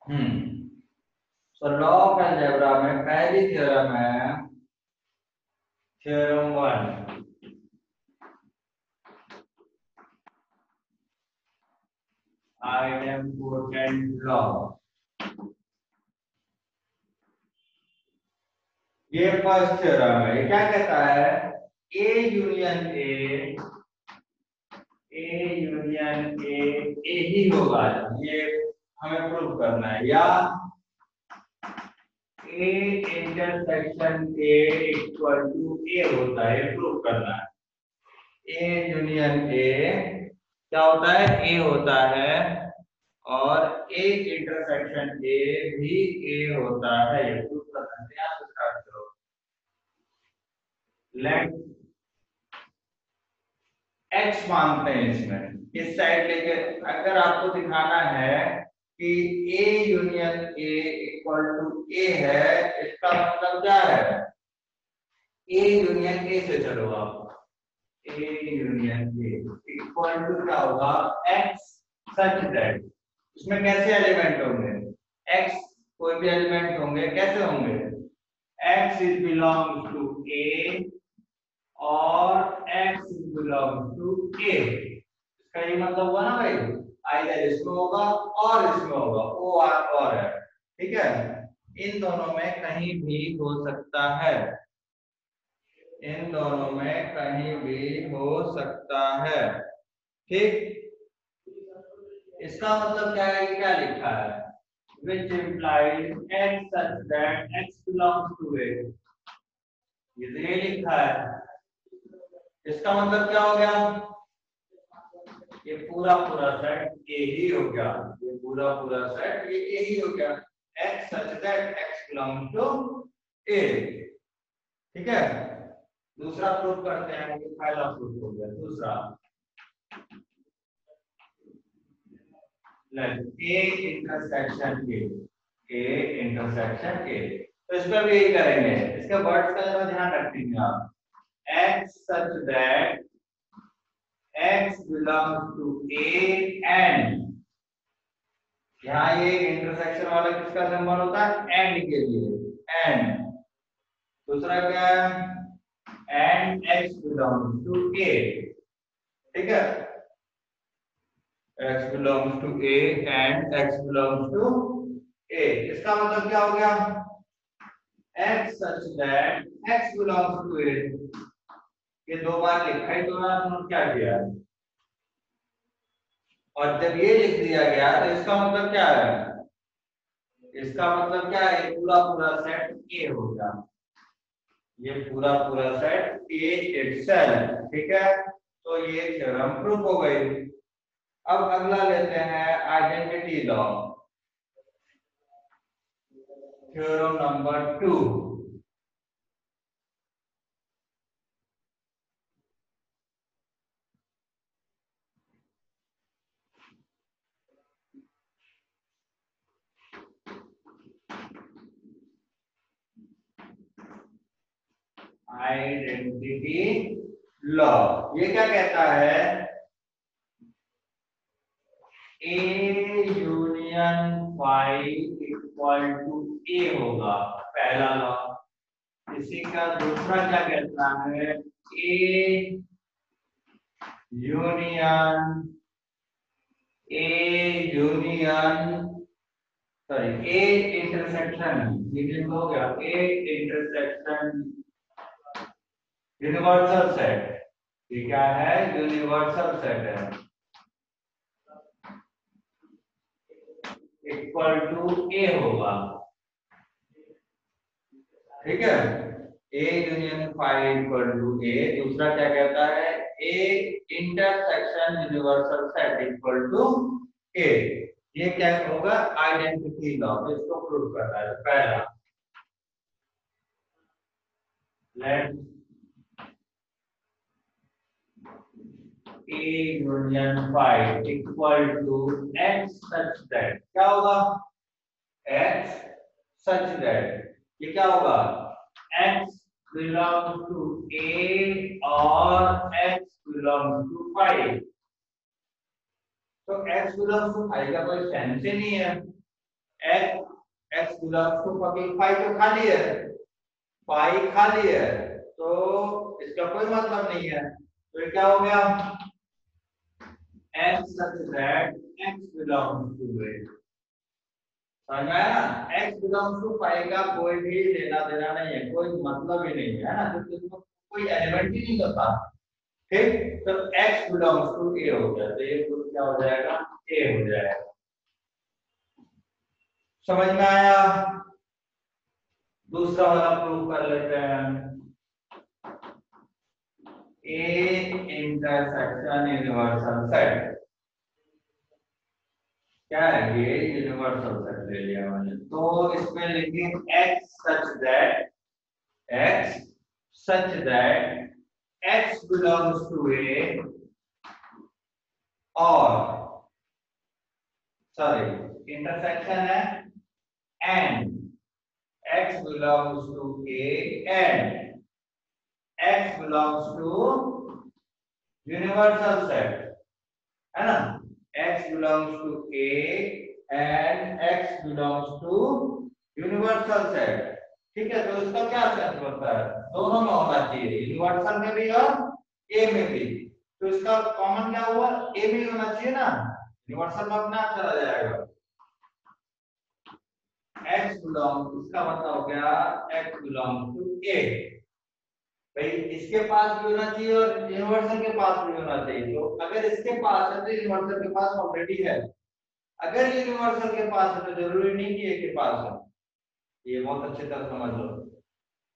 So law of algebra में पहली theorem है थ्योरम 1, आइडेम्पोटेंट लॉ। ये फर्स्ट थ्योरम है। ये क्या कहता है? ए यूनियन ए ही होगा। ये हमें प्रूव करना है। या A intersection A equal to A होता है, प्रूव करना है। ए यूनियन ए क्या होता है? ए होता है। और ए इंटरसेक्शन ए भी ए होता है, ये प्रूव करना है। यहाँ से स्टार्ट करो। लेट एक्स मानते हैं इसमें, इस साइड लेके। अगर आपको दिखाना है कि A union A equal to A है, इसका मतलब क्या है? ए यूनियन ए से चलो आप। A union A equal to क्या होगा? X such that. इसमें कैसे एलिमेंट होंगे? एक्स कोई भी एलिमेंट होंगे, कैसे होंगे? X is belongs to A और x बिलोंग टू a। इसका ये मतलब हुआ ना भाई, आइदर इसमें होगा और इसमें होगा, ओ और है। ठीक है, इन दोनों में कहीं भी हो सकता है। इन दोनों में कहीं भी हो सकता है। ठीक, इसका मतलब क्या है? क्या लिखा है? which implies x such that x belongs to a। ये तो ये लिखा है। इसका मतलब क्या हो गया? ये पूरा पूरा सेट ए ही हो गया। ये पूरा पूरा सेट ये ए ही हो गया। x such that x belongs to A. ठीक है, दूसरा प्रूफ करते हैं। ये पहला प्रूफ हो गया। दूसरा, let A intersection A intersection A. तो इस पर भी यही करेंगे। इसके वर्ड्स का जरा ध्यान रखेंगे आप। x such that x belongs to A and, यहाँ ये इंटरसेक्शन वाला किसका सिंबल होता है? एंड के लिए, एंड। दूसरा क्या है? And x belongs to A। ठीक है, x belongs to A and x belongs to A। इसका मतलब क्या हो गया? x such that x belongs to A। ये दो बार लिखा है, तो आपने क्या किया? और जब ये लिख दिया गया तो इसका मतलब क्या है? इसका मतलब क्या है? ये पूरा पूरा सेट ए हो गया। ये पूरा पूरा सेट ए इटसेल्फ। ठीक है, तो ये थ्योरम प्रूफ हो गई। अब अगला लेते हैं identity law, theorem number 2। Identity law ये क्या कहता है? A union five equal to A होगा, पहला लॉ। इसी का दूसरा क्या कहता है? A union sorry A intersection, union हो गया, ए इंटरसेक्शन यूनिवर्सल सेट। ये क्या है? यूनिवर्सल सेट है, इक्वल टू ए होगा। ठीक है, A union five equal to A. दूसरा क्या कहता है? A intersection universal set equal to ए। ये क्या होगा? Identity law. इसको प्रूव करना है। पहला, let A union five equal to x such that. क्या होगा? एक्स सच दैट, ये क्या होगा? एक्स बिलोंग टू ए और एक्स बिलोंग टू फाइव। तो एक्स बिलोंग टू फाइव का कोई सेंस ही नहीं है। X x belongs to phi तो खाली है, फाई खाली है, तो इसका कोई मतलब नहीं है। तो ये क्या हो गया, x such that x belongs to A. समझ में आया ना, एक्स बिलोंग्स टू फाई का कोई भी लेना देना नहीं है, कोई मतलब ही नहीं है ना, तो इसमें कोई एलिमेंट ही नहीं होता। ठीक, तो x बिलोंग्स टू ए हो गया, तो ये प्रूफ क्या हो जाएगा, ए हो जाएगा। समझ में आया। दूसरा वाला प्रूफ कर लेते हैं, ए इंटरसेक्शन यूनिवर्सल सेट। क्या है ये, यूनिवर्सल सेट ले लिया मैंने, तो इसमें लिखेंगे x such that x belongs to A और सॉरी इंटरसेक्शन है and x belongs to A and x belongs to universal set, है ना, x belongs to A and x belongs to universal set। ठीक है, तो इसका क्या सेंस बनता है, दोनों में होना चाहिए, यूनिवर्सल में भी और A में भी। तो इसका कॉमन क्या हुआ, A में होना चाहिए ना, यूनिवर्सल में अपना चला जाएगा। x belongs, इसका मतलब हो गया x belongs to A, भाई इसके पास भी होना चाहिए और यूनिवर्सल के पास भी होना चाहिए। तो अगर इसके पास है तो यूनिवर्सल के पास ऑलरेडी है, अगर यूनिवर्सल के पास है तो जरूरी नहीं कि A के पास हो। ये बहुत अच्छी तरह समझ लो,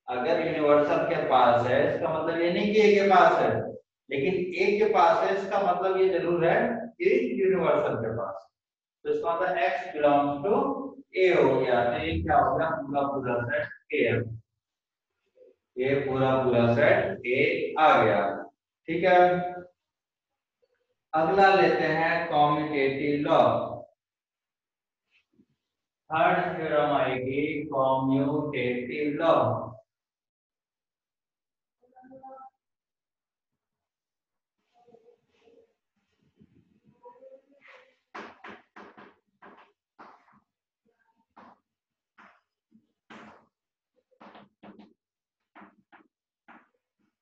अगर यूनिवर्सल के पास है इसका मतलब ये नहीं कि A के पास है, लेकिन A के पास है इसका मतलब ये जरूर है कि यूनिवर्सल के पास। तो इसका मतलब x belongs to A हो गया, तो ये क्या हो गया, पूरा पूरा सेट A है, ये पूरा पूरा सेट A आ गया। ठीक है, अगला लेते हैं कॉम्यूटेटिव लॉ। थर्ड थ्योरम आएगी कॉम्यूटेटिव लॉ।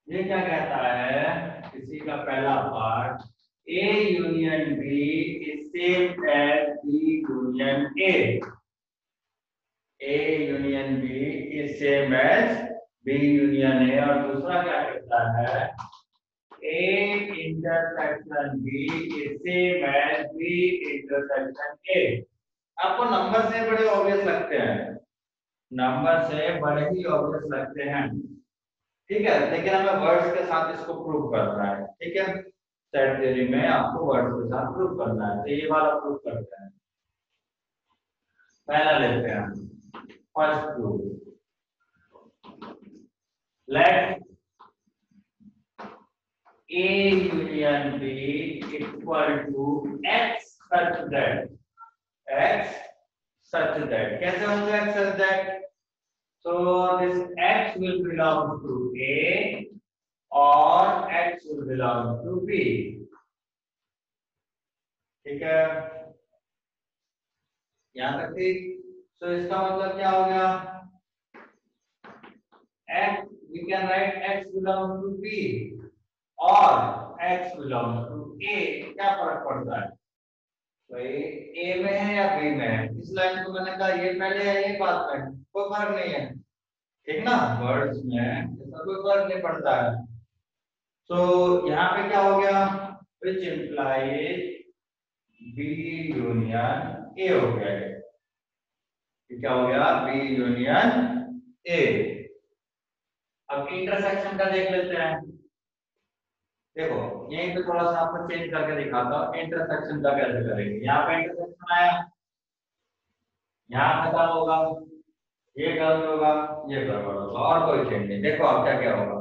ये क्या कहता है, इसी का पहला part, A union B is same as B union A। A union B is same as B union A। और दूसरा क्या कहता है, A intersection B is same as B intersection A। आपको नंबर से बड़े ऑब्वियस लगते हैं, नंबर से बड़े ही ऑब्वियस लगते हैं, ठीक है, लेकिन हमें वर्ड्स के साथ इसको प्रूव करना है। ठीक है, सेट थ्योरी में आपको वर्ड्स के साथ प्रूव करना है, तो ये वाला प्रूव करते हैं। पहला लेते हैं first proof, let A union B equal to x such that, x such that, कैसे होगा x such that, so this x will belong to A और x will belong to B। ठीक है, यहां तक ठीक। तो इसका मतलब क्या हो गया, x we can write x belongs to B और x belongs to A, क्या फर्क पड़ता है भाई, A में है या B में है। इस लाइन को मैंने कहा ये पहले है ये बाद में, कोई फर्क नहीं है, ठीक ना, वर्ड्स में इसका कोई फर्क नहीं पड़ता है। तो यहाँ पे क्या हो गया, which implies B union A हो गया, क्या हो गया, B यूनियन A। अब इंटरसेक्शन का देख लेते हैं, देखो यहीं पे थोड़ा सा आपको चेंज करके दिखाता हूँ इंटरसेक्शन का कैसे करेंगे। यहाँ पे इंटरसेक्शन आया, यहाँ खत्म होगा, ये गलत होगा, ये गड़बड़ होगा, और कोई चेंज नहीं। देखो अब क्या क्या होगा,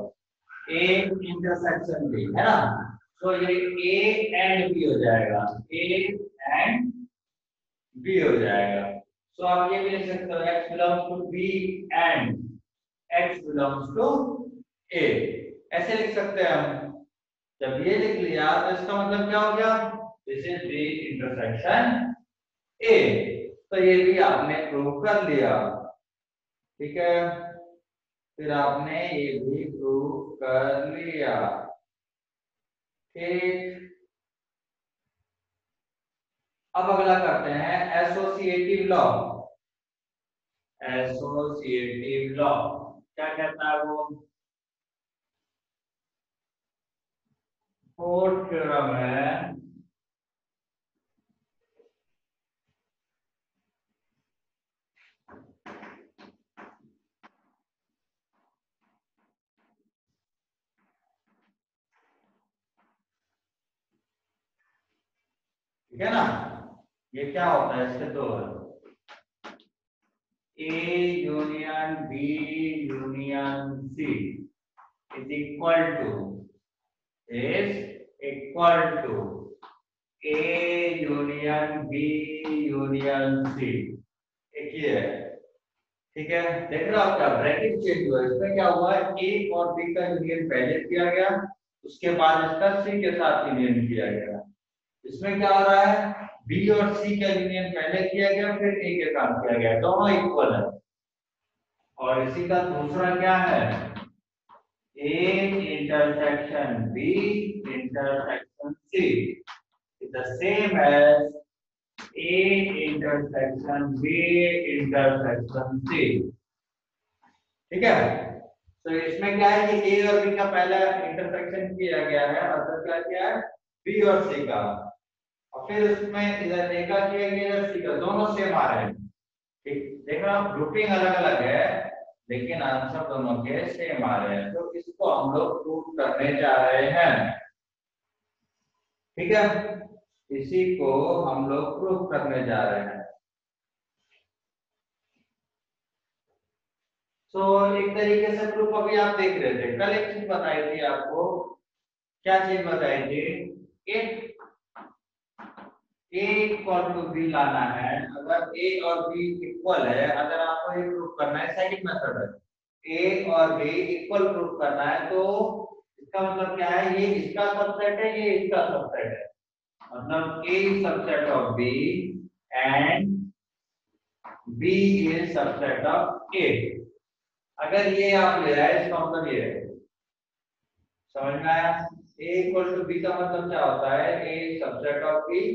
A इंटरसेक्शन B है ना, तो ये A एंड B हो जाएगा, A एंड B हो जाएगा। तो आप ये भी लिख सकते हो x belongs to B and x belongs to A, ऐसे लिख सकते हैं हम। जब ये लिख लिया तो इसका मतलब क्या हो गया, this is B intersection A। तो ये भी आपने प्रूव कर लिया। ठीक है, फिर आपने ये भी प्रूव कर लिया। ठीक, अब अगला करते हैं एसोसिएटिव लॉ। एसोसिएटिव लॉ क्या कहता है वो? फोर्थ थ्योरम है ठीक है ना। ये क्या होता है, इसके दो है, A union B union C is equal to A union B union C। एक ही है, ठीक है। देख रहे हो आप, क्या ब्रैकेट चेंज हुआ है, इसमें क्या हुआ है, A और B का यूनियन पहले किया गया, उसके बाद इसका C के साथ यूनियन किया गया। इसमें क्या हो रहा है, बी और सी का यूनियन पहले किया गया, फिर ए के साथ किया गया, दोनों इक्वल है। और इसी का दूसरा क्या है, A intersection B intersection C is the same as A intersection B intersection C. ठीक है, तो इसमें क्या है कि ए और बी का पहला इंटरसेक्शन किया गया है, मतलब क्या किया है, बी और सी का, और फिर उसमें इधर ए का किया गया, इधर सी का, दोनों सेम आ रहे हैं। ठीक, देखो ग्रुपिंग अलग अलग है लेकिन आंसर दोनों के सेम आ रहे हैं, तो इसको हम लोग प्रूव करने जा रहे हैं। ठीक है, इसी को हम लोग प्रूव करने जा रहे हैं। तो एक तरीके से प्रूफ अभी आप देख रहे थे, कल एक चीज बताई थी आपको, क्या चीज बताई थी, एक A इक्वल टू बी लाना है। अगर A और B इक्वल है, अगर आपको ये प्रूव करना है, सेकंड मेथड है, A और B इक्वल प्रूव करना है, तो इसका मतलब क्या है, ये इसका सबसेट है, ये इसका सबसेट है, मतलब A is subset of B and B is subset of A। अगर ये आप ले आए, इसका मतलब ये है, समझ में आया। A इक्वल टू B का मतलब क्या होता है, A is subset of B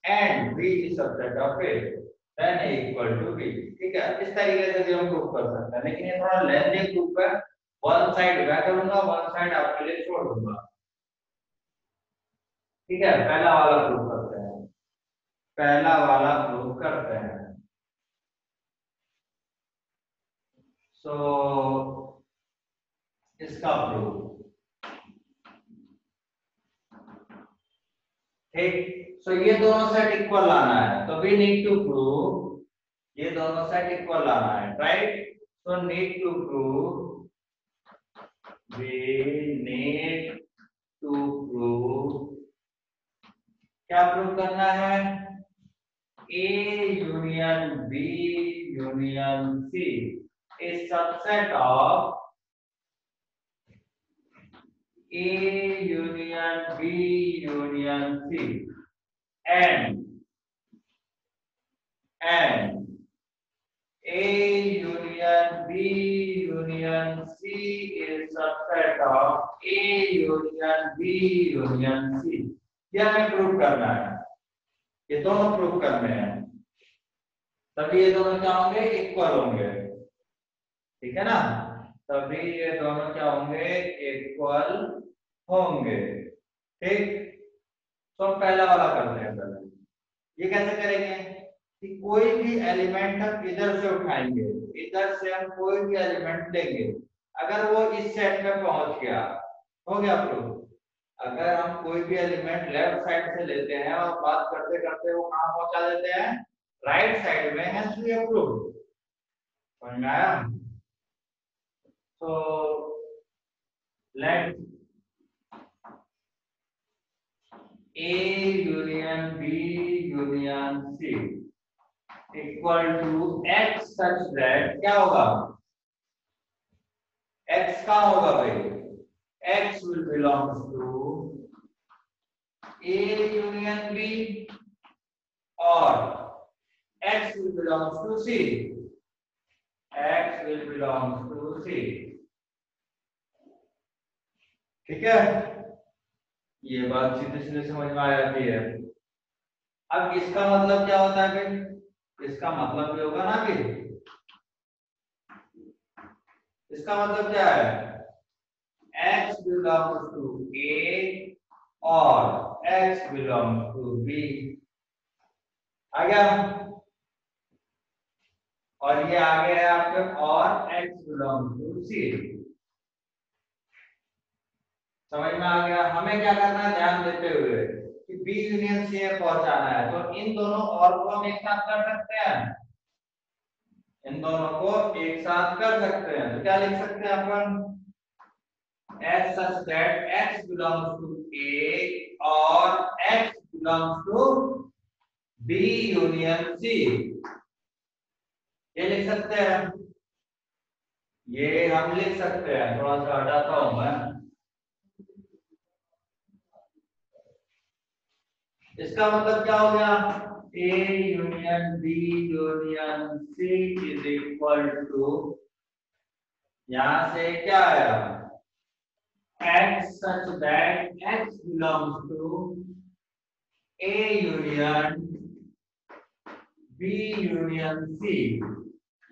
and B is subset of A, then A equal to B। ठीक है, इस तरीके से भी हम प्रूव कर सकते हैं, लेकिन ये थोड़ा लेंथी प्रूफ है, वन साइड मैं करूंगा, वन साइड आपके लिए छोड़ दूंगा। ठीक है, पहला वाला प्रूफ करते हैं, पहला वाला प्रूफ करते हैं। सो इसका प्रूफ, ठीक, सो ये दोनों सेट इक्वल लाना है, तो वी नीड टू प्रूव ये दोनों सेट इक्वल लाना है, right. So need to prove, we need to prove, क्या प्रूव करना है, A union B union C is subset of A union B union C and A union B union C is subset of A union B union C। ये हमें prove करना है, ये दोनों prove करने हैं, तभी ये दोनों क्या होंगे, इक्वल होंगे। ठीक है ना, तभी ये दोनों क्या होंगे, इक्वल होंगे। ठीक, तो पहला वाला करते हैं पहले। ये कैसे करेंगे कि कोई भी एलिमेंट हम इधर से उठाएंगे, इधर से हम कोई भी एलिमेंट लेंगे, अगर वो इस सेट में पहुंच गया, हो गया प्रूफ। अगर हम कोई भी एलिमेंट लेफ्ट साइड से लेते हैं और बात करते करते वो कहां पहुंचा देते हैं, राइट साइड में, है तो ये प्रूफ। समझ में आया। तो let A union B union C equal to X such that क्या होगा, X का होगा भाई, X will belongs to A union B और x will belongs to C, x will belongs to C। ठीक है, ये बात सीधे सीधे समझ में आ जाती है। अब इसका मतलब क्या होता है भाई, इसका मतलब ये होगा ना कि इसका मतलब क्या है, x belongs to A और x belongs to B। आ गया, और ये आगे है आपके और x belongs to C। समझ में आ गया। हमें क्या करना है, ध्यान देते हुए कि B यूनियन C में पहुंचाना है, तो इन दोनों और को हम एक साथ कर सकते हैं, इन दोनों को एक साथ कर सकते हैं। तो क्या लिख सकते हैं अपन, as such that x belongs to A और x belongs to B union C, ये लिख सकते हैं, ये हम लिख सकते हैं। थोड़ा सा हटाता हूं मैं, इसका मतलब क्या हो गया, A union B union C is equal to, यहां से क्या आया, x such that x belongs to A union B union C,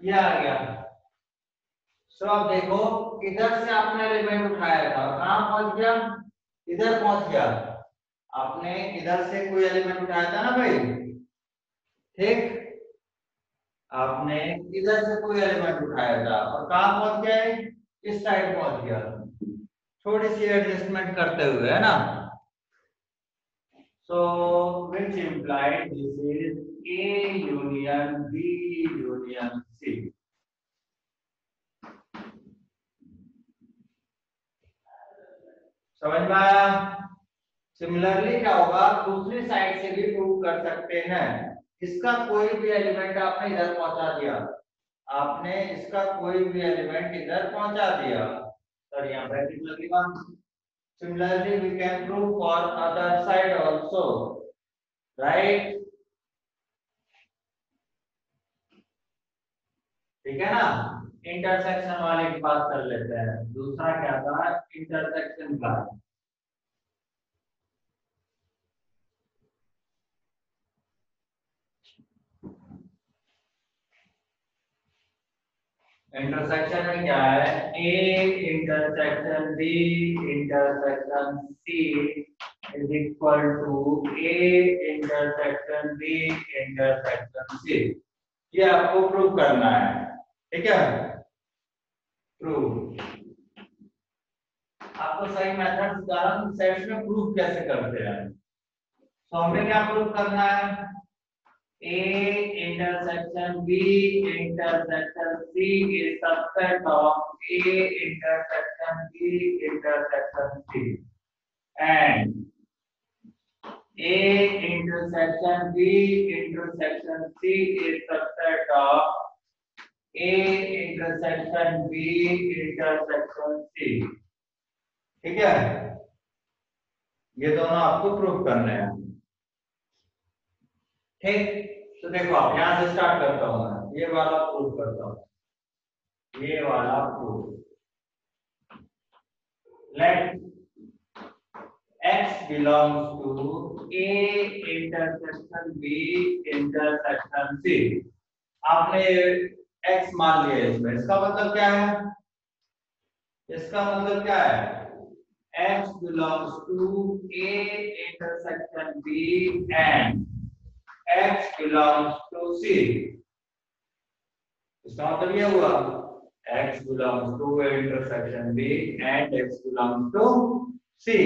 ये आ गया। सो अब देखो, इधर से आपने एलिमेंट उठाया था, कहां पहुंच गया, इधर पहुंच गया। आपने इधर से कोई एलिमेंट उठाया था ना भाई, ठीक, आपने इधर से कोई एलिमेंट उठाया था और कहां पहुंच गया, इस साइड पहुंच गया, थोड़ी सी एडजस्टमेंट करते हुए, है ना। So which implied this is A union B union C। समझ में आया। सिमिलरली क्या होगा, दूसरी साइड से भी प्रूव कर सकते हैं। इसका कोई भी एलिमेंट आपने इधर पहुंचा दिया, आपने इसका कोई भी एलिमेंट इधर पहुंचा दिया, सर यहाँ ब्रैकेट लगेगा। Similarly we can prove for other side also, right, ठीक है ना। इंटरसेक्शन वाले की बात कर लेते हैं, दूसरा क्या था, इंटरसेक्शन का। इंटरसेक्शन में क्या है, A intersection B intersection C is equal to A intersection B intersection C। ये आपको प्रूव करना है, ठीक है, प्रूव। आपको सही मेथड बता रहा हूं, सेट्स में प्रूव कैसे करते हैं। तो हमें क्या प्रूव करना है, A intersection B intersection C is subset of A intersection B intersection C, and A intersection B intersection C is subset of A intersection B intersection C। ठीक है, ये दोनों आपको प्रूव करने हैं, ठीक। तो देखो, आप यहां से स्टार्ट करता हूं मैं, ये वाला प्रूव करता हूं, ये वाला prove. Let x belongs to A intersection B intersection C। आपने x मान लिया इसमें, इसका मतलब क्या है, इसका मतलब क्या है, x belongs to A intersection B and x belongs to C। इसका मतलब ये हुआ, x belongs to A intersection B and x belongs to C।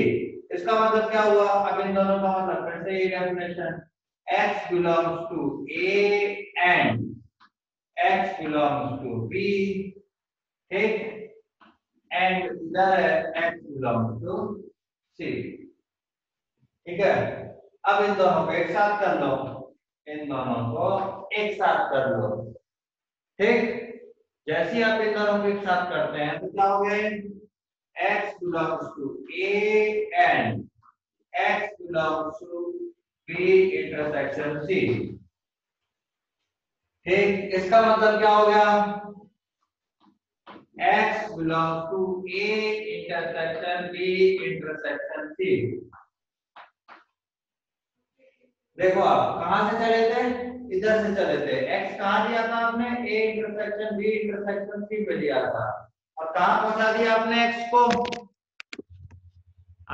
इसका मतलब क्या हुआ, अब इन दोनों का मतलब फिर से ये definition, x belongs to A and x belongs to B, ठीक, एंड इधर है x belongs to C, ठीक है। अब इन दोनों को एक साथ कर लो, इन दोनों को एक साथ कर लो, ठीक। जैसे ही आप इन दोनों को एक साथ करते हैं तो क्या हो गया, x belongs to A and x belongs to B intersection C। ठीक, इसका मतलब क्या हो गया, x belongs to A intersection B intersection C। देखो आप कहां से चले थे, इधर से चले थे, x कहां दिया था आपने, A intersection B intersection C पे दिया था, और कहां पहुंचा दिया आपने x को,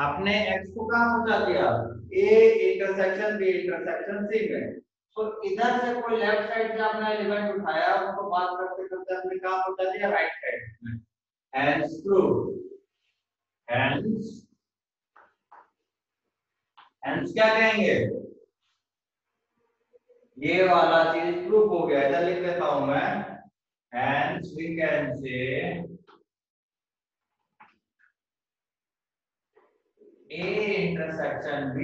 आपने x को कहां पहुंचा दिया, A intersection B intersection C में। तो इधर से कोई लेफ्ट साइड से आपने एलिमेंट उठाया, उसको बात करते करते आपने कहां पहुंचा दिया, राइट साइड में। Hence proof, hence hence क्या कहेंगे, ये वाला चीज प्रूफ हो गया, इधर लिख देता हूं मैं, hence we can say A intersection B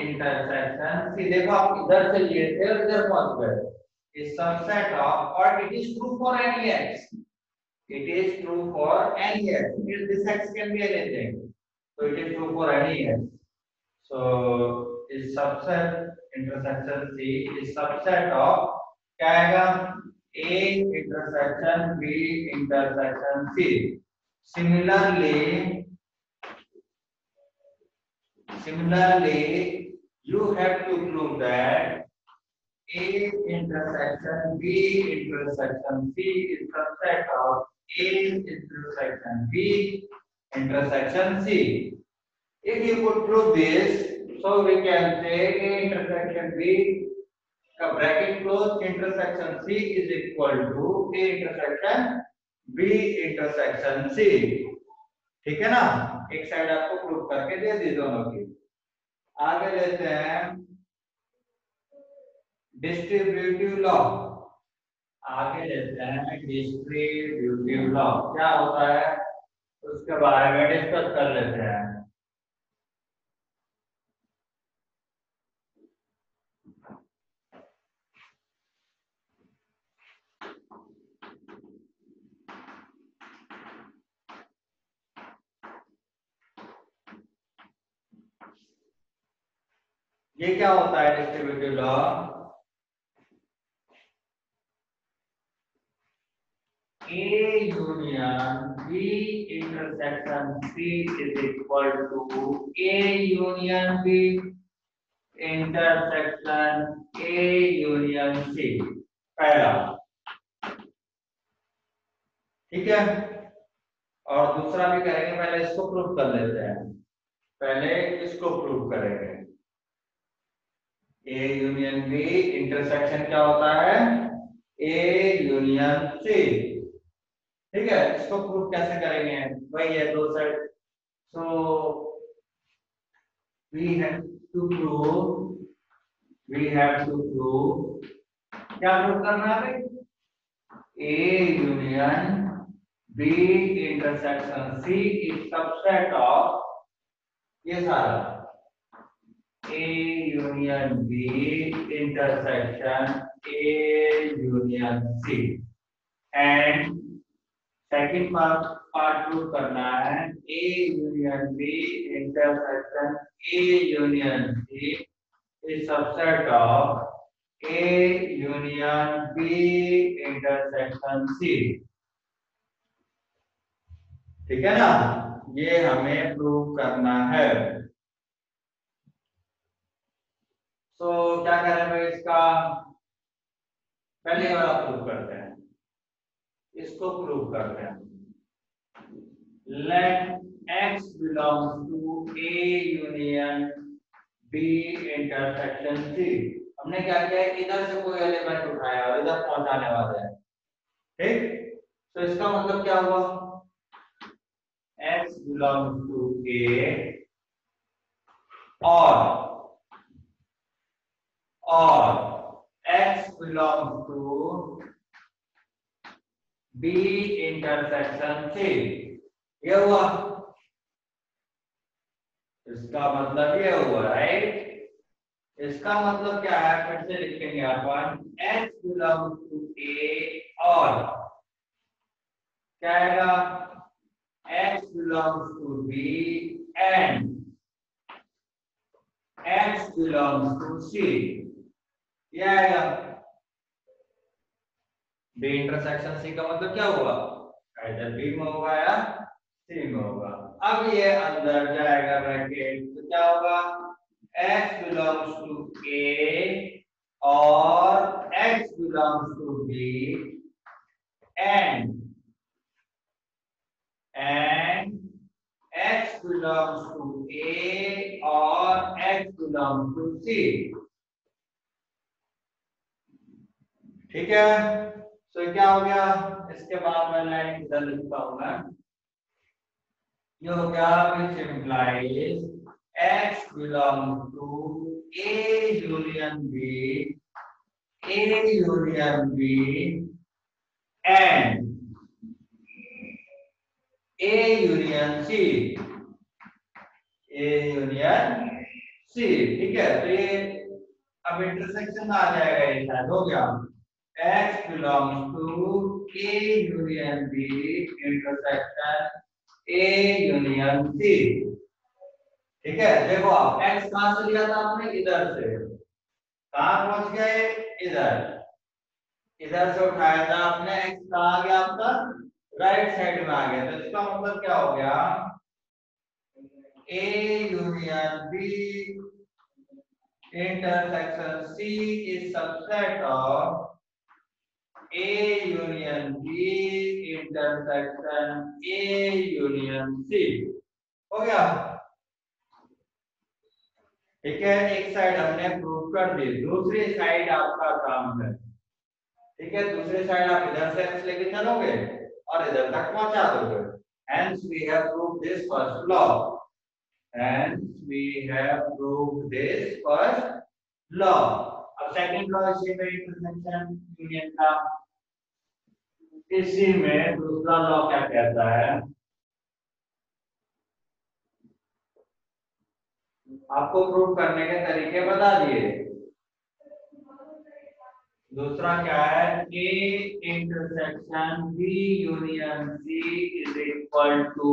intersection C। देखो आप इधर से लिए थे और इधर पहुंच गए, इस सबसेट ऑफ, और it is true for any x, it is true for any x, this x can be anything, so it is true for any x। so is subset intersection C is subset of क्या आएगा, A intersection B intersection C। Similarly you have to prove that A intersection B intersection C is subset of A intersection B intersection C। If you could prove this, so we can say A intersection B का bracket close intersection C is equal to A intersection B intersection C। ठीक है ना, एक side आपको prove करके दे दी दोनों की। आगे लेते हैं डिस्ट्रीब्यूटिव लॉ, आगे लेते हैं डिस्ट्रीब्यूटिव लॉ क्या होता है उसके बारे में डिस्कस कर लेते हैं। ये क्या होता है distributive law, A union B intersection C is equal to A union B intersection A union C, पहला, ठीक है। और दूसरा भी करेंगे, पहले इसको प्रूव कर लेते हैं, पहले इसको प्रूव करेंगे। A यूनियन B इंटरसेक्शन क्या होता है, A यूनियन C, ठीक है। इसको प्रूव कैसे करेंगे, वही है दो side, so we have to prove क्या प्रूव करना है भाई, A union B intersection C is subset of ये सारा A union B intersection A union C, and second part prove करना है A union B intersection A union C is subset of A union B intersection C, ठीक है ना, ये हमें prove करना है। तो क्या करें भाई, इसका पहले वाला प्रूव करते हैं, इसको प्रूव करते हैं। Let x belongs to A union B intersection C। हमने क्या किया है, इधर से कोई एलिमेंट उठाया और इधर पहुंचाने वाले हैं, ठीक। तो इसका मतलब क्या हुआ, x बिलोंग्स टू A और x belongs to B intersection C, ये हुआ, इसका मतलब ये हुआ, राइट। इसका मतलब क्या है, फिर से लिखेंगे अपन, x बिलोंग्स टू A और क्या आएगा, x belongs to B and x belongs to C, ये आएगा। बी इंटरसेक्शन सी का मतलब क्या हुआ, इधर बी में होगा या सी में होगा। अब ये अंदर जाएगा ब्रैकेट तो क्या होगा, x बिलोंग्स टू ए और x belongs to B and x belongs to A और x belongs to C। ठीक है, तो क्या हो गया, इसके बाद मैं लाइन इधर लिखता हूं मैं, ये हो गया which implies x belongs to A union B, A union B and A union C, A union C। ठीक है, तो ये अब इंटरसेक्शन आ जाएगा, ये शायद हो गया x belongs to A union B intersection A union C। ठीक है, देखो आप x कहां से लिया था आपने, इधर से, कहां पहुंच गए, इधर, इधर से उठाया था आपने, x कहां आ गया आपका, राइट साइड में आ गया, तो इसका मतलब क्या हो गया, A union B intersection C is subset of A union B intersection A union C। हो गया, ठीक है, एक साइड हमने प्रूव कर दी, दूसरी साइड आपका काम है। ठीक है, दूसरी साइड आप इधर से x लेके चलोगे और इधर तक पहुंचा दोगे। Hence we have proved this first law। Hence we have proved this first law। अब सेकंड लॉ इसी में इंटरसेक्शन यूनियन का, इसी में दूसरा लॉ क्या कहता है, आपको प्रूव करने के तरीके बता दिए। दूसरा क्या है, A intersection B union C is equal to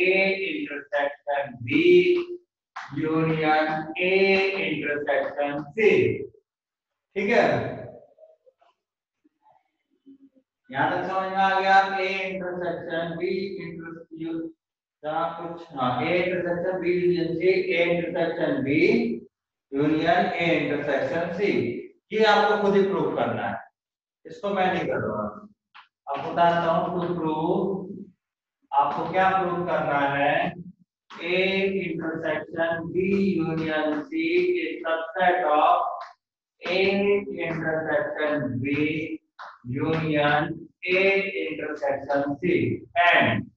A intersection B union A intersection C। ठीक है, यहां तक समझ में आ गया, A इंटरसेक्शन B इंटरसेक्शन कुछ, हाँ, A intersection B union C, A intersection B union A intersection C, ये आपको खुद ही प्रूव करना है, इसको मैं नहीं कर रहा। अब बताता हूं टू प्रूव, आपको क्या प्रूव करना है, A intersection B union C is subset of A intersection B union A intersection C and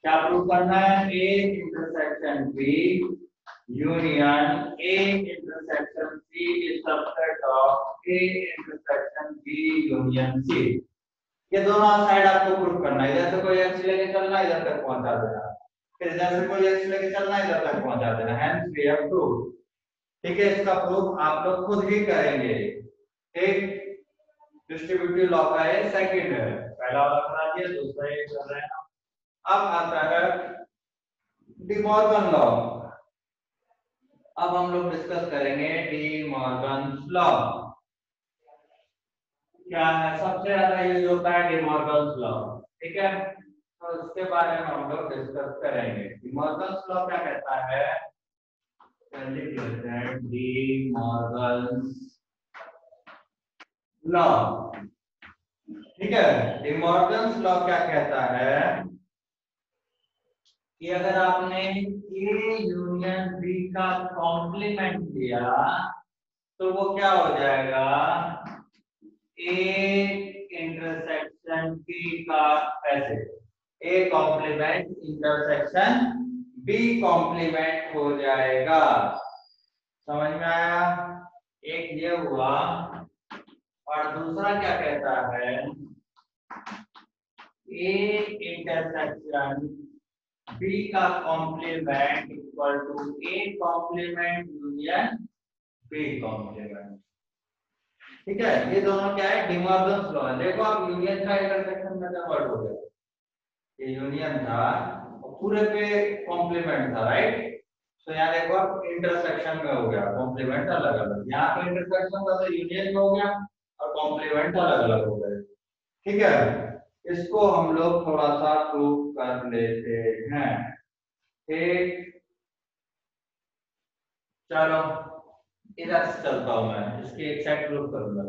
क्या प्रूव करना है, A intersection B union A intersection C is subset of A intersection B union C। ये दोनों side आपको prove करना है, इधर से कोई x लेके चलना, इधर तक पहुंचा देना, फिर इधर से कोई x लेके चलना, इधर तक पहुंचा देना। Hence we have prove. ठीक है, इसका प्रूफ आप लोग खुद ही करेंगे। ठीक, डिस्ट्रीब्यूटिव लॉ का ये सेकंड है, पहला वाला करा दिया, दूसरा ये कर रहे हैं। अब आता है डी मॉर्गन लॉ। अब हम लोग डिस्कस करेंगे डी मॉर्गन लॉ। क्या है, सबसे ज्यादा यूज होता है डी मॉर्गन लॉ। ठीक है, तो उसके बारे में हम लोग डिस्कस करेंगे। डी मॉर्गन लॉ क्या कहता है, लिख लेते हैं, डी मॉर्गन लॉ। ठीक है, डी मॉर्गन लॉ क्या कहता है कि अगर आपने ए यूनियन बी का कॉम्प्लीमेंट लिया तो वो क्या हो जाएगा, ए इंटरसेक्शन बी का, ऐसे A complement intersection B complement हो जाएगा। समझ में आया, एक ये हुआ, और दूसरा क्या कहता है, ए इंटरसेक्शन बी का complement equal to A complement union B complement. ठीक है, ये दोनों क्या है, डी मॉर्गन लॉ है। देखो आप, यूनियन का इंटरसेक्शन में कन्वर्ट हो गया, ये यूनियन था और पूरे पे कॉम्प्लीमेंट था, राइट। तो यहाँ देखो आप, इंटरसेक्शन में हो गया, कॉम्प्लीमेंट अलग अलग, यहाँ पे इंटरसेक्शन था तो यूनियन में हो गया, और कॉम्प्लीमेंट अलग अलग हो गए। ठीक है, इसको हम लोग थोड़ा सा प्रूव कर लेते हैं। ठीक, चलो इधर से चलता हूं मैं, इसकी एक साइड प्रूव करूंगा।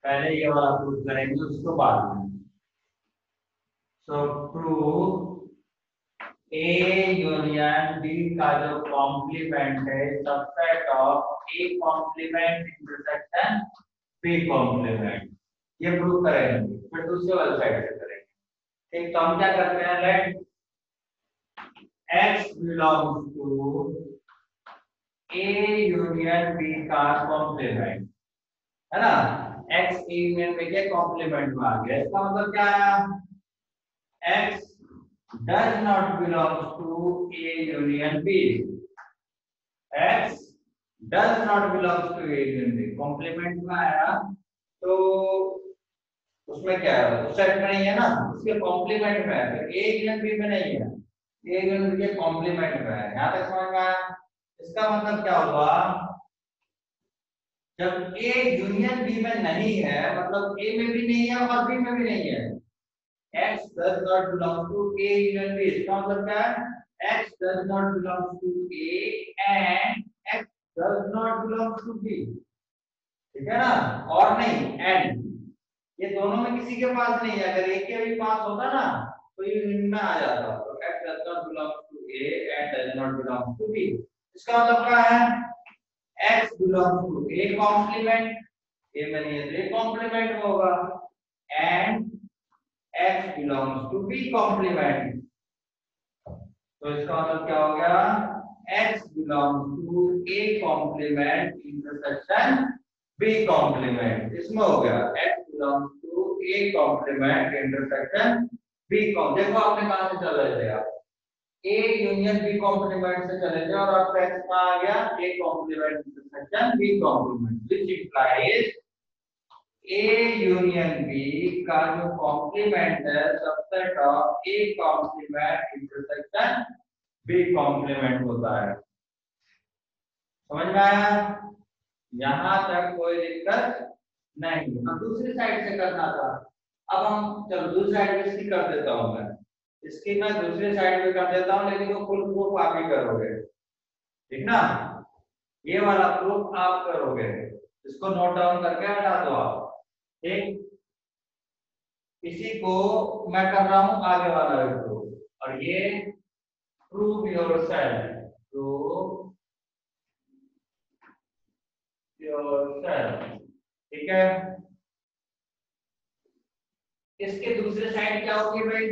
पहले ये वाला प्रूव करेंगे, उसको बाद में। So prove A union B का जो कॉम्प्लीमेंट है subset of A complement intersection B complement, ये प्रूव करेंगे। फिर दूसरे वाले साइड से करेंगे। ठीक, तो हम क्या करते हैं, let x belongs to A union B का कॉम्प्लीमेंट, है ना। x A यूनियन B के कॉम्प्लीमेंट में आ गया। इसका मतलब क्या है, x does not belongs to A union B, x does not belongs to A union B complement में आया, तो उसमें क्या है, उस सेट में नहीं है ना, उसके कॉम्प्लीमेंट में है। तो A यूनियन B में नहीं है, A यूनियन B के कॉम्प्लीमेंट में है। यहां तक समझ में आया। इसका मतलब क्या हुआ, जब A यूनियन B में नहीं है, मतलब A में भी नहीं है और B में भी नहीं है, X does not belong to A union B। इसका मतलब क्या है, X does not belong to A and X does not belong to B। ठीक है ना, और नहीं and, ये दोनों में किसी के पास नहीं है। अगर एक के भी पास होता ना तो ये यूनियन में आ जाता। तो X does not belong to A and does not belong to B। इसका मतलब क्या है, X belongs to A complement, A में नहीं है तो A complement में होगा, and X belongs to B complement। तो इसका मतलब क्या हो गया, X belongs to A complement intersection B complement, इसमें हो गया X belongs to A complement intersection B complement। देखो आपने कहां से चल रहे थे, आप A यूनियन B कॉम्प्लीमेंट से चले थे और आपका X कहां आ गया, A complement intersection B complement, which implies A union B का जो कॉम्प्लीमेंट है subset of A complement intersection B complement होता है। समझ में आया, यहां तक कोई दिक्कत नहीं। हम दूसरी साइड से करना था, अब हम चलो दूसरी साइड पे इसकी कर देता हूं मैं, इसकी मैं दूसरी साइड पे कर देता हूं, लेकिन वो फुल प्रूफ आप ही करोगे। ठीक ना, ये वाला प्रूफ आप करोगे, इसको नोट डाउन करके हटा दो आप। ठीक, इसी को मैं कर रहा हूं आगे वाला प्रूफ, और ये प्रूव योरसेल्फ, प्रूव योरसेल्फ। ठीक है, इसके दूसरे साइड क्या होगी भाई,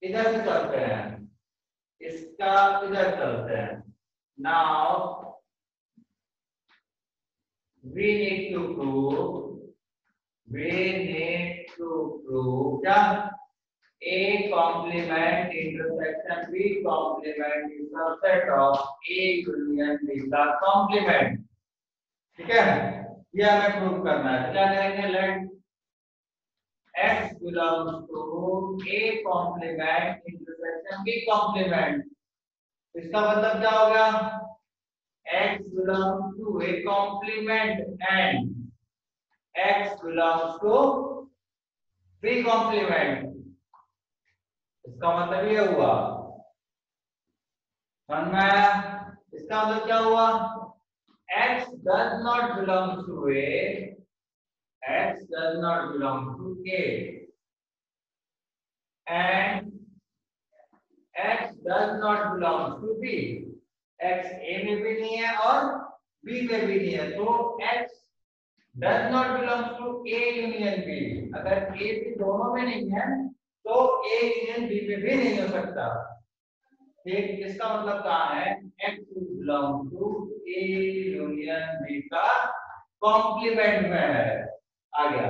इधर से चलते हैं, इसका इधर चलते हैं। Now we need to prove क्या, A complement intersection B complement is subset of A union B का complement। ठीक है, ये हमें प्रूव करना है। क्या करेंगे, late X belongs to A complement intersection B complement। इसका मतलब क्या होगा, X belongs to A complement and X belongs to B complement। इसका मतलब ये हुआ, समझ में आया। इसका मतलब क्या हुआ, X does not belong to A, X does not belong to A and X does not belong to B। X A में भी नहीं है और B में भी नहीं है, तो X does not belong to A union B। अगर A B दोनों में नहीं है तो A union B में भी नहीं हो सकता। ठीक, इसका मतलब कहाँ है, X belong to A union B का कॉम्प्लीमेंट में है, आ गया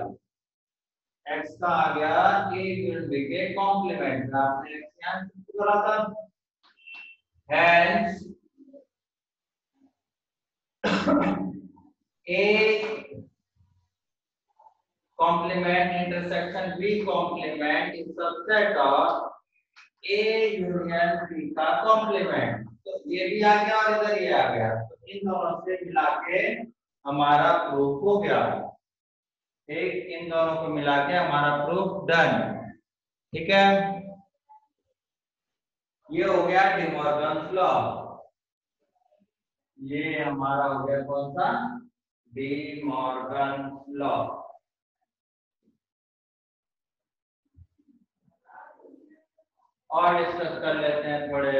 X का, आ गया A union B के कॉम्प्लीमेंट का। आपने X यहाँ करा था, hence A complement intersection B complement is subset of A union B का complement। तो ये भी आ गया और इधर ये आ गया, तो इन दोनों से मिला के हमारा प्रूफ हो गया। ठीक, इन दोनों को मिला के हमारा प्रूफ डन। ठीक है, ये हो गया डिमॉर्गन्स लॉ। ये हमारा हो गया कौन सा, डिमॉर्गन्स लॉ। और डिस्कस कर लेते हैं थोड़े।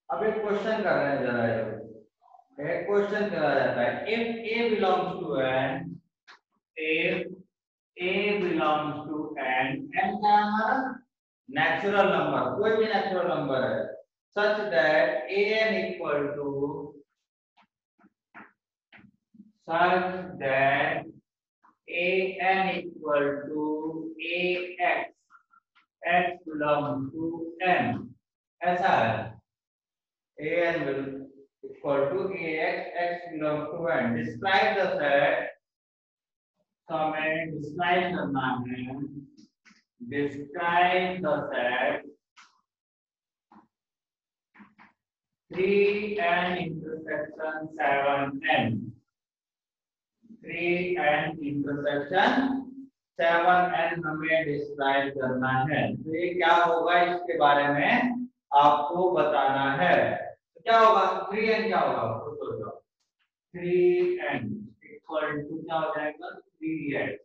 अब एक क्वेश्चन कर रहे हैं जरा, एक क्वेश्चन करा जाता है, if A belongs to N, if A belongs to N, N क्या है हमारा, नेचुरल नंबर, कोई भी नेचुरल नंबर है, such that A N equal to, such that a n equal to a x, x belongs to n, ऐसा है, a n will equal to a x, x belongs to n। describe the set, तो हमें describe करना है, describe the set 3n intersection 7n, 3n intersection 7n हमें describe करना है। तो ये क्या होगा, इसके बारे में आपको बताना है। तो क्या होगा, 3n क्या होगा, तो सोचो 3n इक्वल टू क्या हो जाएगा, 3x,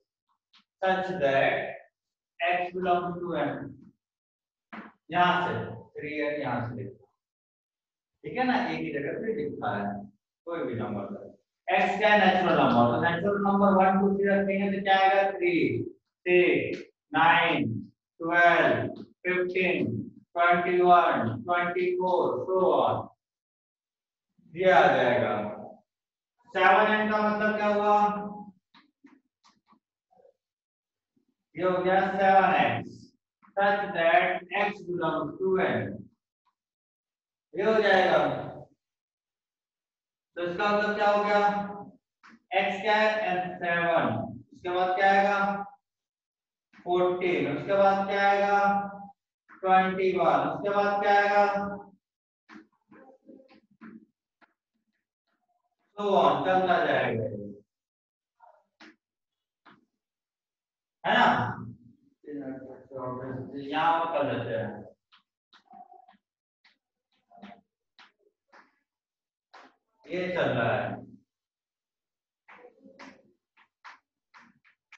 such that x belongs to n, यहां से 3n यहां से लिखा, ठीक है ना, एक ही जगह पे लिखा है, कोई भी नंबर x क्या नेचुरल नंबर, तो नेचुरल नंबर 1 2 3 रखेंगे तो क्या आएगा, 3 6 9 12 15 21 24 सो ऑन, ये आ जाएगा। 7n का मतलब क्या हुआ, ये हो गया 7x, such that x belongs to n, ये हो जाएगा। तो इसका मतलब क्या हो गया, x क्या है, n 7, उसके बाद क्या आएगा 14, उसके बाद क्या आएगा 21, उसके बाद क्या आएगा, तो ऑन चलता जाएगा, है ना। यहाँ कर लेते हैं, ये चल रहा है,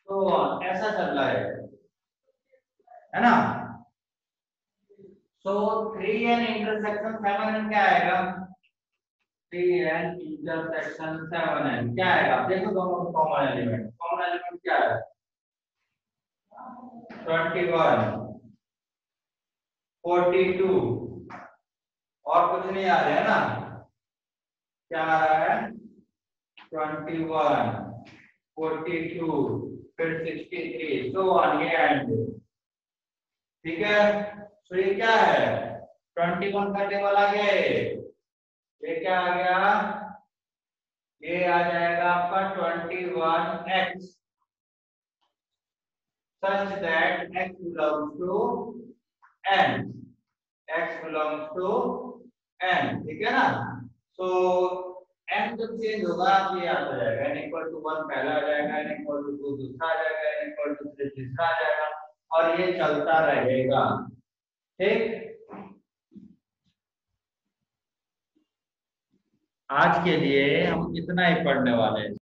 तो ऐसा चल रहा है ना। सो 3n इंटरसेक्शन 7n क्या आएगा, 3n इंटरसेक्शन 7n क्या आएगा, देखो दोनों कॉमन एलिमेंट, कॉमन एलिमेंट क्या है 21 42, और कुछ नहीं आ रहा है ना, क्या आ रहा है 21 42 फिर 63 तो ऑन, ये एंड, ठीक है। तो ये क्या है, 21 का टेबल आ गया, ये क्या आ गया, ये आ जाएगा आपका 21x, such that x belongs to n, x belongs to n, ठीक है ना। सो n जब चेंज होगा तो ये आता जाएगा, n इक्वल टू 1 पहला आ जाएगा, n इक्वल टू 2 दूसरा आ जाएगा, n इक्वल टू 3 तीसरा आ जाएगा, और ये चलता रहेगा, ठीक। आज के लिए हम इतना ही पढ़ने वाले हैं।